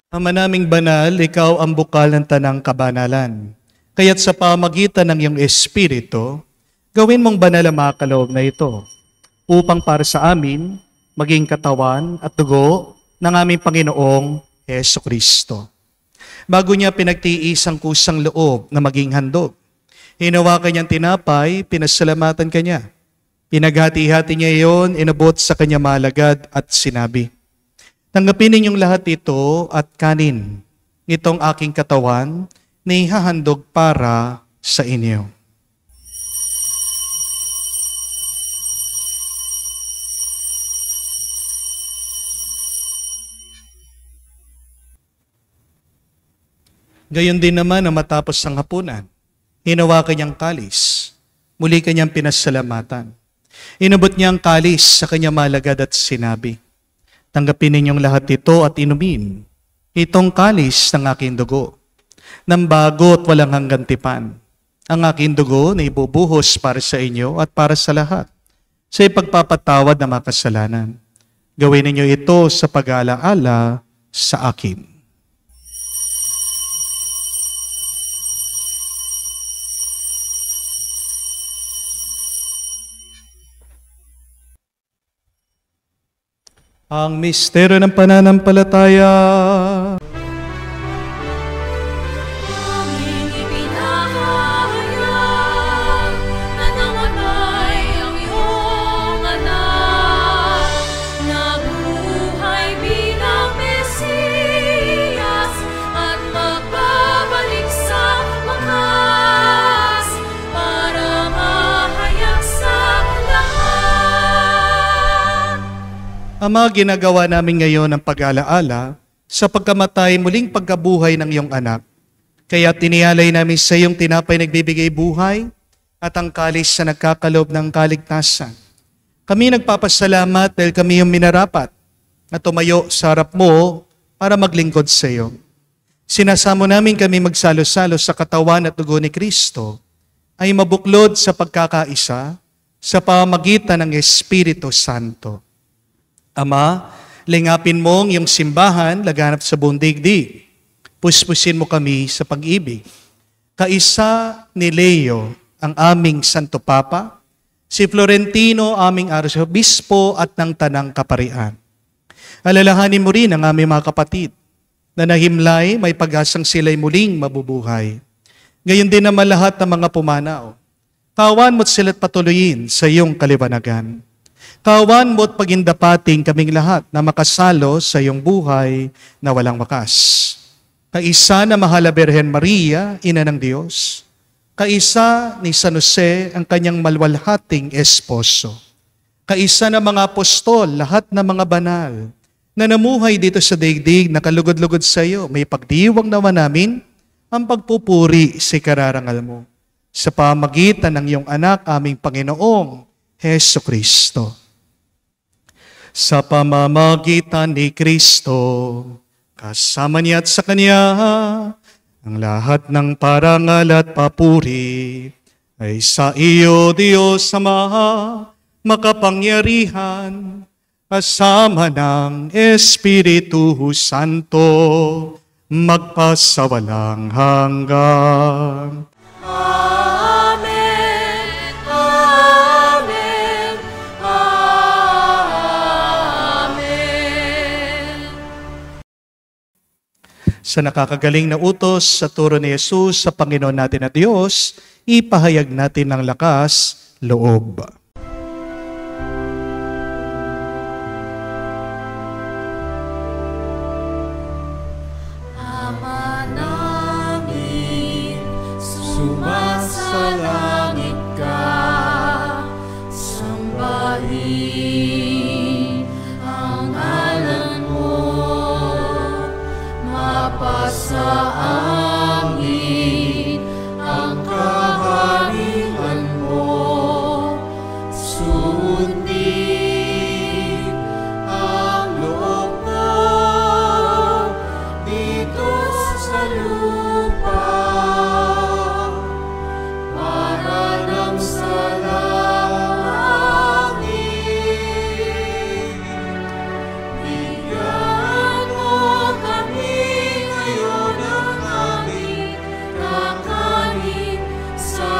Ama naming banal, ikaw ang bukal ng tanang kabanalan. Kaya't sa pamagitan ng iyong Espiritu, gawin mong banal ang mga kaloob na ito, upang para sa amin, maging katawan at dugo ng aming Panginoong Jesucristo. Bago niya pinagtiis ang kusang loob na maging handog, hinawakan niyang tinapay, pinasalamatan kanya. Pinaghati-hati niya iyon, inabot sa kanya malagad at sinabi, "Tanggapin ninyong lahat ito at kanin. Itong aking katawan na ihahandog para sa inyo." Gayon din naman na matapos ang hapunan, hinawakan niyang kalis, muli kanyang pinasalamatan. Inabot niya ang kalis sa kanya malagad at sinabi, "Tanggapin ninyong lahat ito at inumin. Itong kalis ng aking dugo, ng bago at walang hanggang tipan. Ang aking dugo na ibubuhos para sa inyo at para sa lahat, sa ipagpapatawad ng mga kasalanan. Gawin ninyo ito sa pag-aalaala sa akin." Ang misteryo ng pananampalataya. Aming ipinahayag na namatay ang iyong anak, nabuhay bilang Mesiyas at magbabalik sa wakas para mahayag sa lahat. Ama, ginagawa namin ngayon ang pag-alaala sa pagkamatay muling pagkabuhay ng iyong anak. Kaya tinialay namin sa iyong tinapay nagbibigay buhay at ang kalis na nagkakaloob ng kaligtasan. Kami nagpapasalamat dahil kami yung minarapat na tumayo sa harap mo para maglingkod sa iyo. Sinasamo namin kami magsalo-salo sa katawan at dugo ni Kristo ay mabuklod sa pagkakaisa sa pamamagitan ng Espiritu Santo. Ama, Lingapin mo ang iyong simbahan, laganap sa buong digdig. Puspusin mo kami sa pag-ibig. Kaisa ni Leo, ang aming Santo Papa, si Florentino, aming Arsobispo at ng Tanang Kaparian. Alalahanin mo rin ang aming mga kapatid na nahimlay, may pag-asang sila'y muling mabubuhay. Gayon din naman lahat ng mga pumanaw. Kawan mo't sila't patuloyin sa iyong kaliwanagan. Kawan mo't pagindapating kaming lahat na makasalo sa iyong buhay na walang wakas. Kaisa na mahal na Birhen Maria, Ina ng Diyos. Kaisa ni San Jose, ang kanyang malwalhating esposo. Kaisa na mga apostol, lahat ng mga banal, na namuhay dito sa daigdig na kalugod-lugod sa iyo, may pagdiwang naman namin ang pagpupuri sa kararangal mo. Sa pamagitan ng iyong anak, aming Panginoong Heso Kristo. Sa pamamagitan ni Kristo, kasama niya at sa Kanya, ang lahat ng parangal at papuri ay sa iyo, Diyos Ama, makapangyarihan, kasama ng Espiritu Santo, magpasawalang hanggan. Amen. Amen. Amen. Sa nakakagaling na utos sa turo ni Jesus sa Panginoon natin na Diyos, ipahayag natin ng lakas, loob. Ama namin, sumasalangit ka, sambahin ang ngalan mo, mapasa amin ang kaharian mo, sundin ang loob mo dito sa lupa, para nang sa langit. Bigyan mo kami ngayon ng aming kakanin sa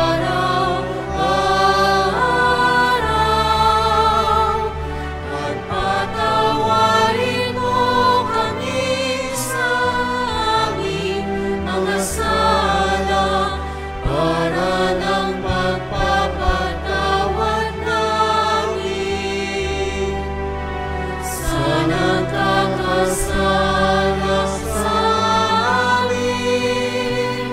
araw-araw, at patawarin mo kami sa aming mga sala, para ng pagpapatawad namin sa nagkakasala sa amin.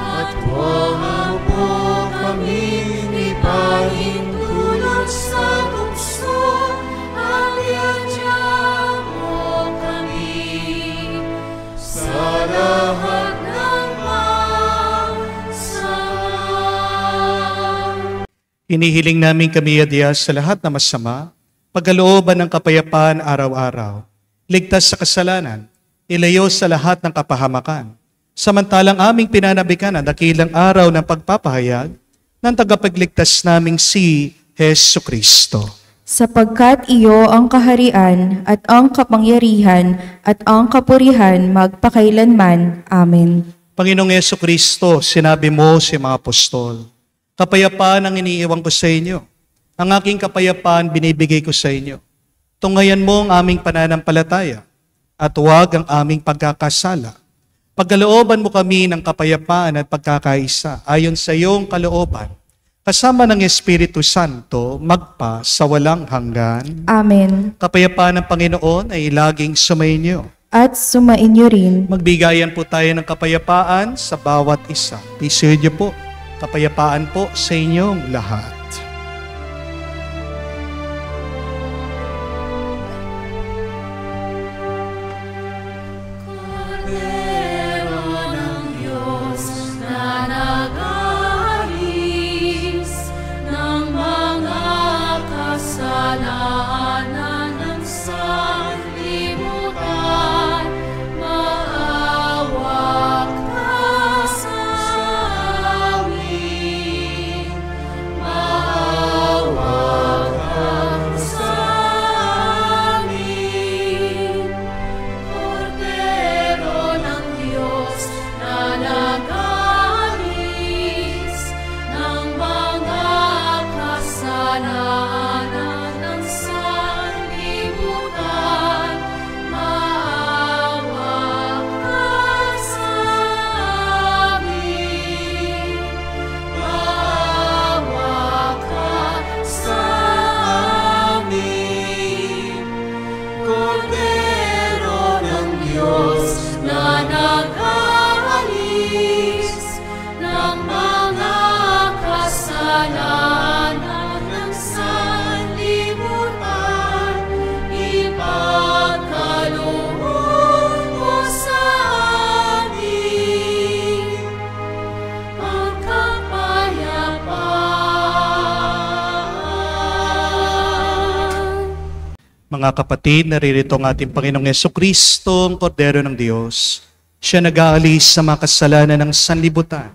At huwag mo kaming ipahintulot sa tukso, at iadya mo kami sa lahat ng masama. Inihiling namin kami, Diyos, sa lahat na masama, pagkalooban ng kapayapaan araw-araw, ligtas sa kasalanan, ilayo sa lahat ng kapahamakan, samantalang aming pinanabikan ang dakilang araw ng pagpapahayag ng tagapagligtas naming si Hesu Kristo. Sapagkat iyo ang kaharian at ang kapangyarihan at ang kapurihan magpakailanman. Amen. Panginoong Hesu Kristo, sinabi mo sa mga apostol, kapayapaan ang iniiwan ko sa inyo. Ang aking kapayapaan binibigay ko sa inyo. Tunghayan mo ang aming pananampalataya at huwag ang aming pagkakasala. Pagkalooban mo kami ng kapayapaan at pagkakaisa ayon sa iyong kalooban, kasama ng Espiritu Santo, magpa sa walang hanggan. Amen. Kapayapaan ng Panginoon ay laging sumainyo. At sumainyo rin. Magbigayan po tayo ng kapayapaan sa bawat isa. Pisidyo po, kapayapaan po sa inyong lahat. Kordero ng Diyos na nag-aalis ng mga kasalanan ng sanlibutan, maawa ka sa amin. Mga kapatid, naririto ang ating Panginoong Jesucristo, ang Kordero ng Diyos. Siya nag-aalis sa mga kasalanan ng sanlibutan.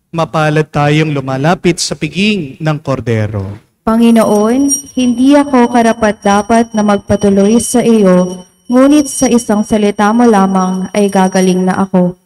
Mapalad tayong lumalapit sa piging ng Kordero. Panginoon, hindi ako karapat-dapat na magpatuloy sa iyo, ngunit sa isang salita mo lamang ay gagaling na ako.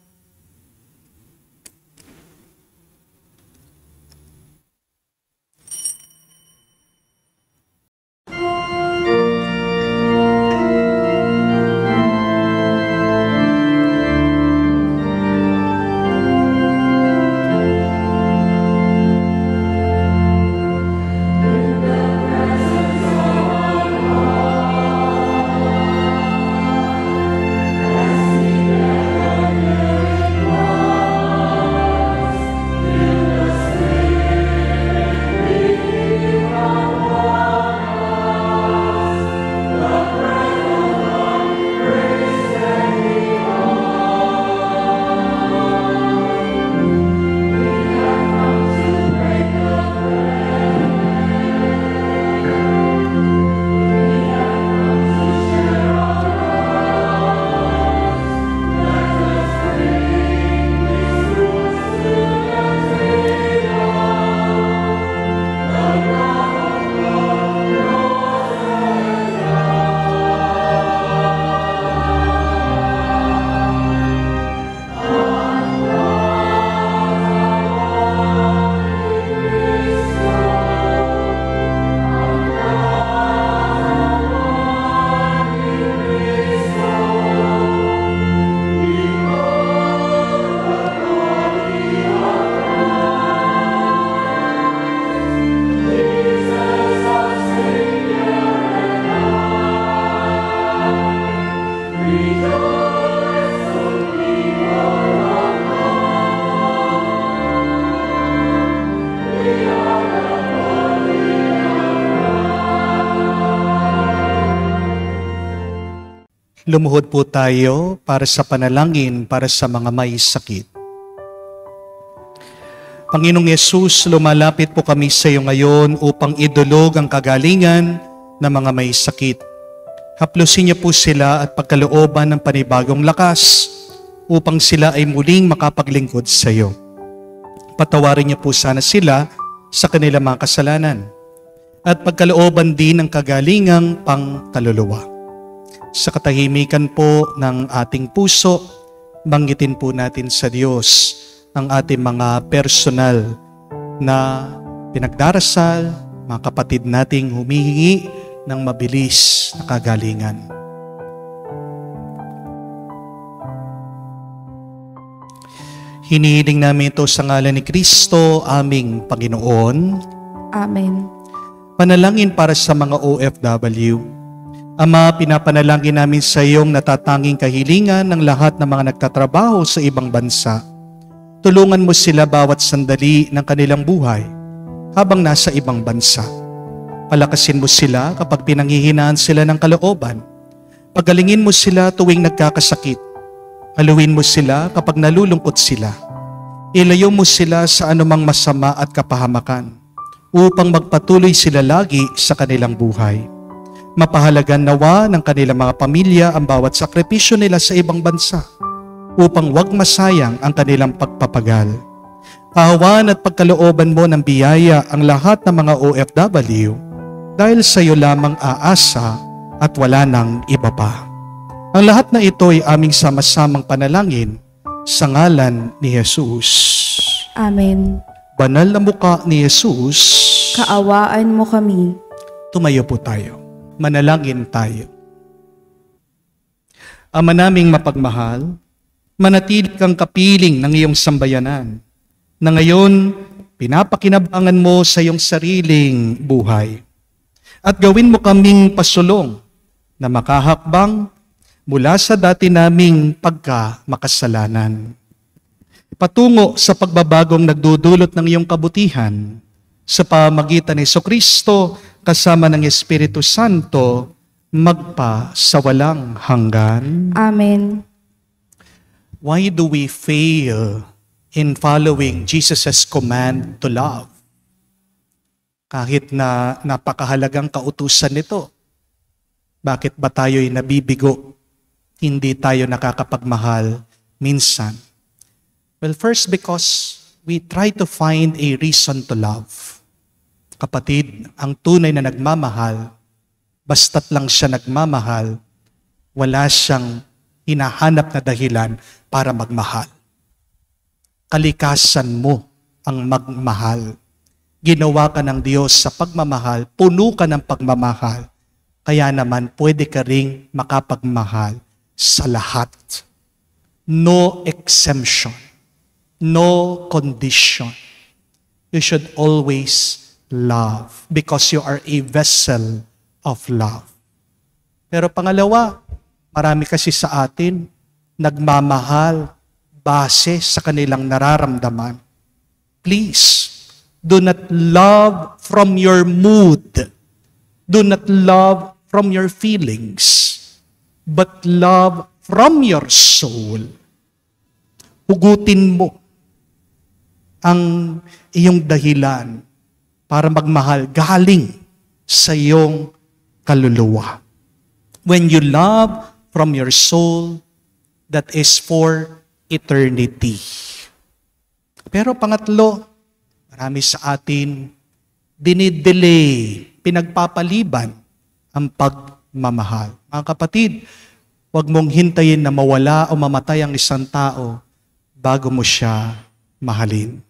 Lumuhod po tayo para sa panalangin para sa mga may sakit. Panginoong Yesus, lumalapit po kami sa iyo ngayon upang idulog ang kagalingan ng mga may sakit. Haplusin niyo po sila at pagkalooban ng panibagong lakas upang sila ay muling makapaglingkod sa iyo. Patawarin niyo po sana sila sa kanilang mga kasalanan at pagkalooban din ng kagalingang pangkaluluwa. Sa katahimikan po ng ating puso, banggitin po natin sa Diyos ang ating mga personal na pinagdarasal, mga kapatid nating humihingi ng mabilis na kagalingan. Hinihiling namin ito sa ngalan ni Kristo, aming Panginoon. Amen. Panalangin para sa mga OFW. Ama, pinapanalangin namin sa iyong natatanging kahilingan ng lahat ng mga nagtatrabaho sa ibang bansa. Tulungan mo sila bawat sandali ng kanilang buhay habang nasa ibang bansa. Palakasin mo sila kapag pinanghihinaan sila ng kalooban. Pagalingin mo sila tuwing nagkakasakit. Haluin mo sila kapag nalulungkot sila. Ilayo mo sila sa anumang masama at kapahamakan upang magpatuloy sila lagi sa kanilang buhay. Mapahalagan nawa ng kanilang mga pamilya ang bawat sakripisyo nila sa ibang bansa upang wag masayang ang kanilang pagpapagal. Pahawan at pagkalooban mo ng biyaya ang lahat ng mga OFW dahil sa iyo lamang aasa at wala nang iba pa. Ang lahat na ito ay aming sama-samang panalangin sa ngalan ni Jesus. Amen. Banal na mukha ni Jesus, Kaawaan mo kami. tumayo po tayo. Manalangin tayo. Ama naming mapagmahal, manatili kang kapiling ng iyong sambayanan na ngayon pinapakinabangan mo sa iyong sariling buhay. At gawin mo kaming pasulong na makahakbang mula sa dati naming pagkamakasalanan. Patungo sa pagbabagong nagdudulot ng iyong kabutihan sa pamagitan ni Jesucristo kasama ng Espiritu Santo, magpa sa walang hanggan. Amen. Why do we fail in following Jesus' command to love? Kahit na napakahalagang kautusan nito. Bakit ba tayo'y nabibigo? Hindi tayo nakakapagmahal minsan. Well, first because we try to find a reason to love. Kapatid, ang tunay na nagmamahal, basta't lang siya nagmamahal, wala siyang hinahanap na dahilan para magmahal. Kalikasan mo ang magmahal. Ginawa ka ng Diyos sa pagmamahal, puno ka ng pagmamahal. Kaya naman pwede ka ring makapagmahal sa lahat. No exemption. No condition. You should always love because you are a vessel of love. Pero pangalawa, marami kasi sa atin nagmamahal base sa kanilang nararamdaman. Please, do not love from your mood. Do not love from your feelings, but love from your soul. Hugutin mo ang iyong dahilan para magmahal galing sa iyong kaluluwa. When you love from your soul, that is for eternity. Pero pangatlo, marami sa atin dinidelay, pinagpapaliban ang pagmamahal. Mga kapatid, huwag mong hintayin na mawala o mamatay ang isang tao bago mo siya mahalin.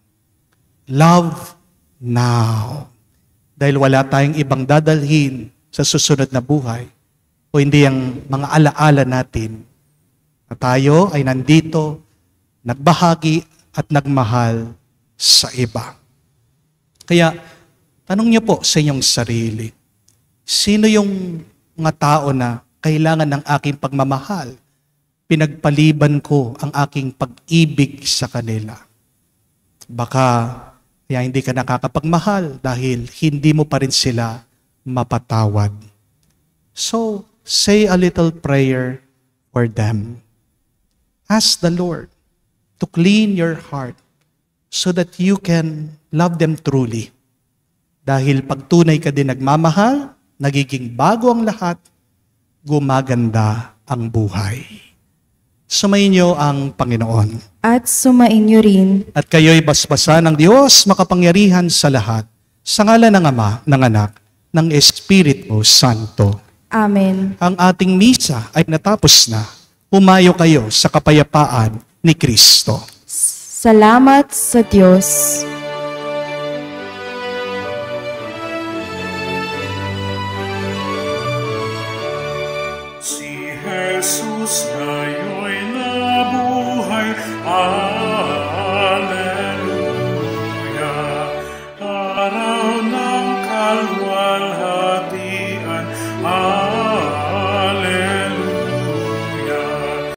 Love now. Dahil wala tayong ibang dadalhin sa susunod na buhay o hindi ang mga alaala natin na tayo ay nandito, nagbahagi at nagmahal sa iba. Kaya, tanong niyo po sa inyong sarili, sino yung mga tao na kailangan ng aking pagmamahal? Pinagpaliban ko ang aking pag-ibig sa kanila. Baka kaya hindi ka nakakapagmahal dahil hindi mo pa rin sila mapatawad. So, say a little prayer for them. Ask the Lord to clean your heart so that you can love them truly. Dahil pag tunay ka din nagmamahal, nagiging bago ang lahat, gumaganda ang buhay. Sumayin niyo ang Panginoon. At sumain niyo rin. At kayo'y basbasan ng Diyos makapangyarihan sa lahat, sa ngalan ng Ama, ng Anak, ng Espiritu Santo. Amen. Ang ating misa ay natapos na. Humayo kayo sa kapayapaan ni Kristo. Salamat sa Diyos. Si Jesus ngayon nabuhay,